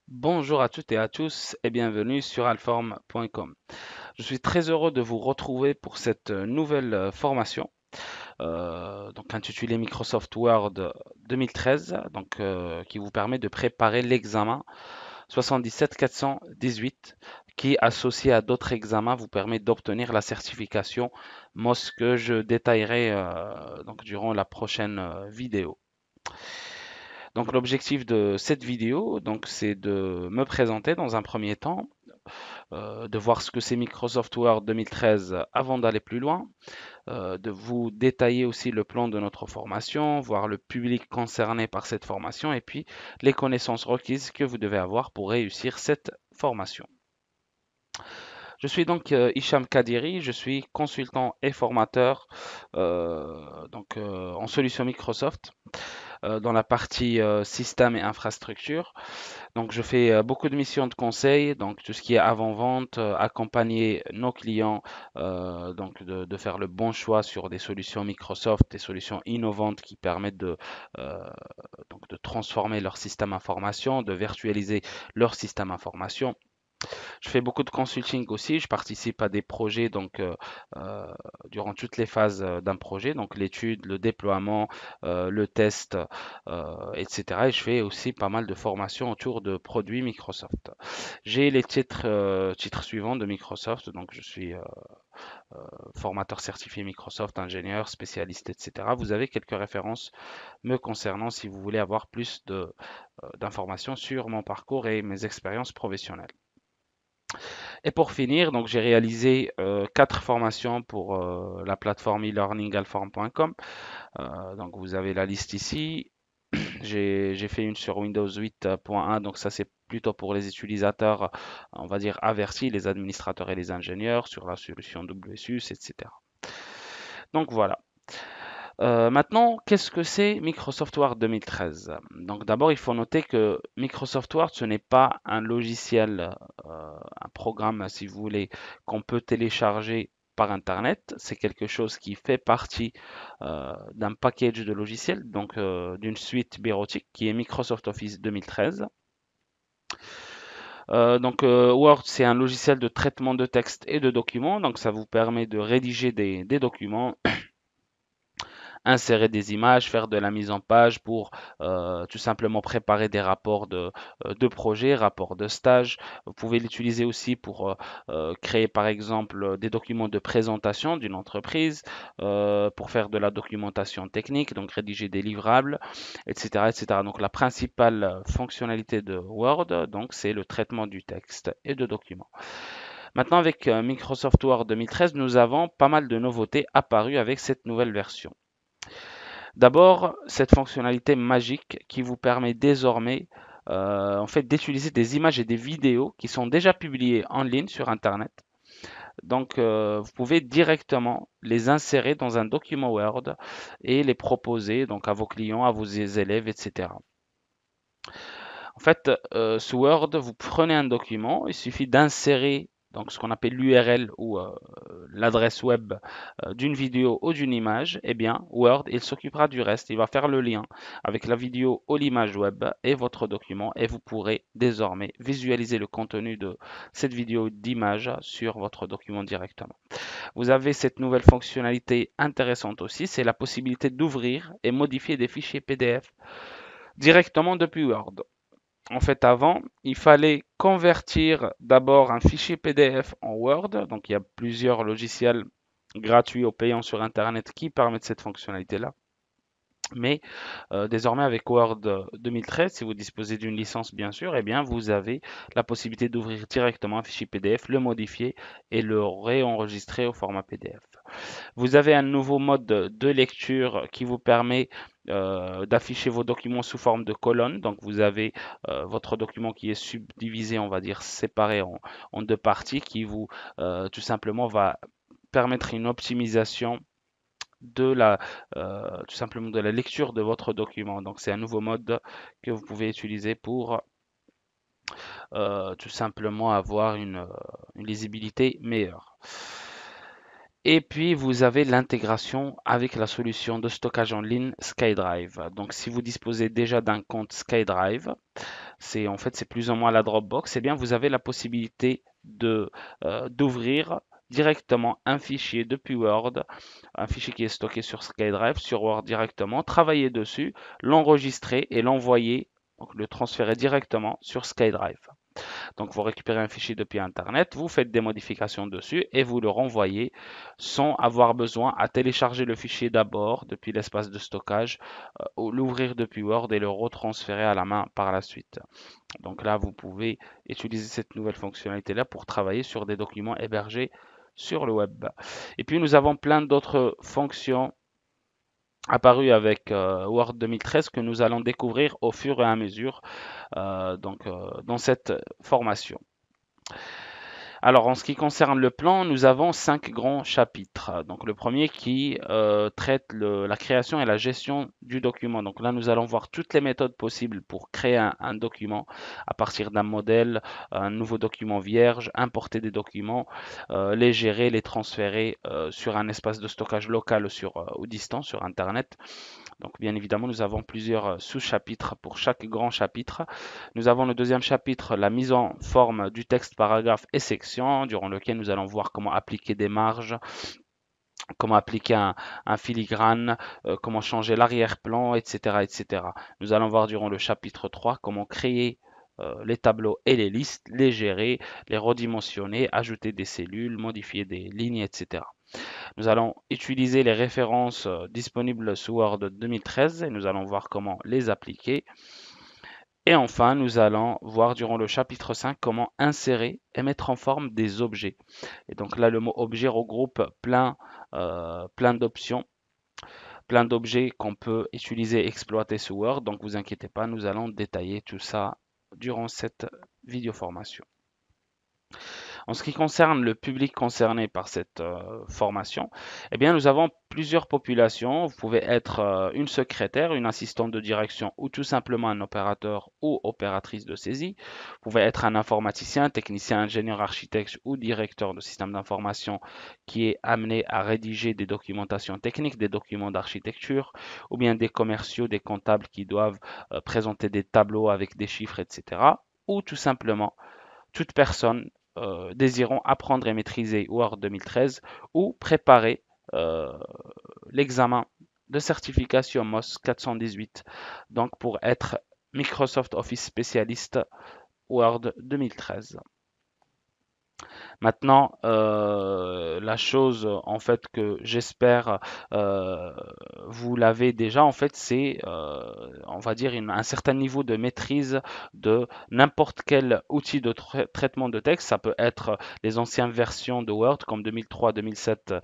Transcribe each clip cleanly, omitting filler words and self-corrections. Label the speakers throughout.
Speaker 1: Bonjour à toutes et à tous et bienvenue sur alform.com. Je suis très heureux de vous retrouver pour cette nouvelle formation, donc intitulée Microsoft Word 2013, qui vous permet de préparer l'examen 77418, qui, associé à d'autres examens, vous permet d'obtenir la certification MOS que je détaillerai durant la prochaine vidéo. Donc l'objectif de cette vidéo, c'est de me présenter dans un premier temps, de voir ce que c'est Microsoft Word 2013 avant d'aller plus loin, de vous détailler aussi le plan de notre formation, voir le public concerné par cette formation et puis les connaissances requises que vous devez avoir pour réussir cette formation. Je suis donc Hicham Kadiri, je suis consultant et formateur en solution Microsoft dans la partie système et infrastructure. Donc, je fais beaucoup de missions de conseil, donc tout ce qui est avant-vente, accompagner nos clients, de faire le bon choix sur des solutions Microsoft, des solutions innovantes qui permettent euh, de transformer leur système information, de virtualiser leur système information. Je fais beaucoup de consulting aussi, je participe à des projets euh, durant toutes les phases d'un projet, donc l'étude, le déploiement, le test, etc. Et je fais aussi pas mal de formations autour de produits Microsoft. J'ai les titres suivants de Microsoft, donc je suis formateur certifié Microsoft, ingénieur, spécialiste, etc. Vous avez quelques références me concernant si vous voulez avoir d'informations sur mon parcours et mes expériences professionnelles. Et pour finir, donc j'ai réalisé 4 formations pour la plateforme e-learningalform.com. Donc vous avez la liste ici. J'ai fait une sur Windows 8.1, donc ça c'est plutôt pour les utilisateurs, on va dire avertis, les administrateurs et les ingénieurs sur la solution WSUS, etc. Donc voilà. Maintenant, qu'est-ce que c'est Microsoft Word 2013? Donc d'abord, il faut noter que Microsoft Word, ce n'est pas un logiciel, un programme, si vous voulez, qu'on peut télécharger par Internet. C'est quelque chose qui fait partie d'un package de logiciels, d'une suite bureautique qui est Microsoft Office 2013. Word, c'est un logiciel de traitement de texte et de documents, donc ça vous permet de rédiger des documents, insérer des images, faire de la mise en page pour tout simplement préparer des rapports de projet, rapports de stage. Vous pouvez l'utiliser aussi pour créer par exemple des documents de présentation d'une entreprise, pour faire de la documentation technique, donc rédiger des livrables, etc., etc. Donc la principale fonctionnalité de Word, c'est le traitement du texte et de documents. Maintenant, avec Microsoft Word 2013, nous avons pas mal de nouveautés apparues avec cette nouvelle version. D'abord, cette fonctionnalité magique qui vous permet désormais d'utiliser des images et des vidéos qui sont déjà publiées en ligne sur Internet. Vous pouvez directement les insérer dans un document Word et les proposer à vos clients, à vos élèves, etc. Sous Word, vous prenez un document, il suffit d'insérer ce qu'on appelle l'URL ou l'adresse web d'une vidéo ou d'une image. Eh bien, Word, il s'occupera du reste. Il va faire le lien avec la vidéo ou l'image web et votre document et vous pourrez désormais visualiser le contenu de cette vidéo d'image sur votre document directement. Vous avez cette nouvelle fonctionnalité intéressante aussi, c'est la possibilité d'ouvrir et modifier des fichiers PDF directement depuis Word. En fait, avant, il fallait convertir d'abord un fichier PDF en Word. Donc, il y a plusieurs logiciels gratuits ou payants sur Internet qui permettent cette fonctionnalité-là. Mais désormais, avec Word 2013, si vous disposez d'une licence, bien sûr, eh bien, vous avez la possibilité d'ouvrir directement un fichier PDF, le modifier et le réenregistrer au format PDF. Vous avez un nouveau mode de lecture qui vous permet d'afficher vos documents sous forme de colonnes. Donc vous avez votre document qui est subdivisé, on va dire séparé en 2 parties, qui vous tout simplement va permettre une optimisation de tout simplement de la lecture de votre document. Donc c'est un nouveau mode que vous pouvez utiliser pour tout simplement avoir une lisibilité meilleure. Et puis, vous avez l'intégration avec la solution de stockage en ligne SkyDrive. Donc, si vous disposez déjà d'un compte SkyDrive, c'est plus ou moins la Dropbox, eh bien, vous avez la possibilité d'ouvrir directement un fichier depuis Word, un fichier qui est stocké sur SkyDrive, sur Word directement, travailler dessus, l'enregistrer et l'envoyer, donc le transférer directement sur SkyDrive. Donc, vous récupérez un fichier depuis Internet, vous faites des modifications dessus et vous le renvoyez sans avoir besoin à télécharger le fichier d'abord depuis l'espace de stockage, ou l'ouvrir depuis Word et le retransférer à la main par la suite. Donc là, vous pouvez utiliser cette nouvelle fonctionnalité-là pour travailler sur des documents hébergés sur le web. Et puis, nous avons plein d'autres fonctions apparues avec Word 2013 que nous allons découvrir au fur et à mesure dans cette formation. Alors, en ce qui concerne le plan, nous avons 5 grands chapitres. Donc, le premier qui traite la création et la gestion du document. Donc là, nous allons voir toutes les méthodes possibles pour créer un document à partir d'un modèle, un nouveau document vierge, importer des documents, les gérer, les transférer sur un espace de stockage local ou distant sur Internet. Donc, bien évidemment, nous avons plusieurs sous-chapitres pour chaque grand chapitre. Nous avons le deuxième chapitre, la mise en forme du texte, paragraphe et section, durant lequel nous allons voir comment appliquer des marges, comment appliquer un filigrane, comment changer l'arrière-plan, etc., etc. Nous allons voir durant le chapitre 3 comment créer les tableaux et les listes, les gérer, les redimensionner, ajouter des cellules, modifier des lignes, etc. Nous allons utiliser les références disponibles sous Word 2013 et nous allons voir comment les appliquer. Et enfin, nous allons voir durant le chapitre 5 comment insérer et mettre en forme des objets. Et donc là, le mot objet regroupe plein d'options, plein d'objets qu'on peut utiliser et exploiter sous Word. Donc vous inquiétez pas, nous allons détailler tout ça durant cette vidéo formation. En ce qui concerne le public concerné par cette formation, eh bien, nous avons plusieurs populations. Vous pouvez être une secrétaire, une assistante de direction ou tout simplement un opérateur ou opératrice de saisie. Vous pouvez être un informaticien, technicien, ingénieur, architecte ou directeur de système d'information qui est amené à rédiger des documentations techniques, des documents d'architecture, ou bien des commerciaux, des comptables qui doivent présenter des tableaux avec des chiffres, etc. Ou tout simplement toute personne désirant apprendre et maîtriser Word 2013 ou préparer euh, l'examen de certification MOS 418, donc pour être Microsoft Office spécialiste Word 2013. Maintenant, la chose en fait que j'espère vous l'avez déjà, en fait, c'est on va dire un certain niveau de maîtrise de n'importe quel outil de traitement de texte. Ça peut être les anciennes versions de Word comme 2003, 2007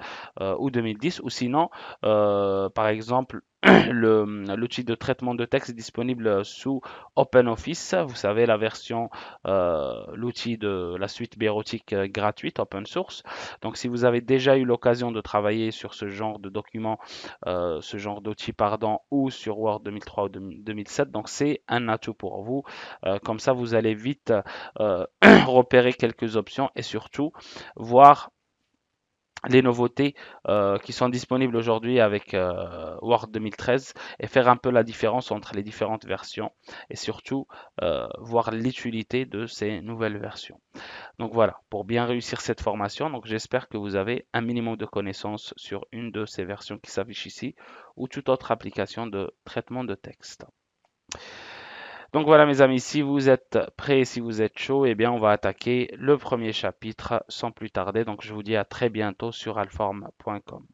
Speaker 1: ou 2010, ou sinon, par exemple, l'outil de traitement de texte disponible sous OpenOffice. Vous savez, l'outil de la suite bureautique gratuite, open source. Donc, si vous avez déjà eu l'occasion de travailler sur ce genre de document, ce genre d'outil, pardon, ou sur Word 2003 ou 2007, donc c'est un atout pour vous. Comme ça, vous allez vite repérer quelques options et surtout voir les nouveautés qui sont disponibles aujourd'hui avec Word 2013 et faire un peu la différence entre les différentes versions et surtout voir l'utilité de ces nouvelles versions. Donc voilà, pour bien réussir cette formation, donc j'espère que vous avez un minimum de connaissances sur une de ces versions qui s'affichent ici ou toute autre application de traitement de texte. Donc voilà mes amis, si vous êtes prêts, si vous êtes chaud, eh bien on va attaquer le premier chapitre sans plus tarder. Donc je vous dis à très bientôt sur alform.com.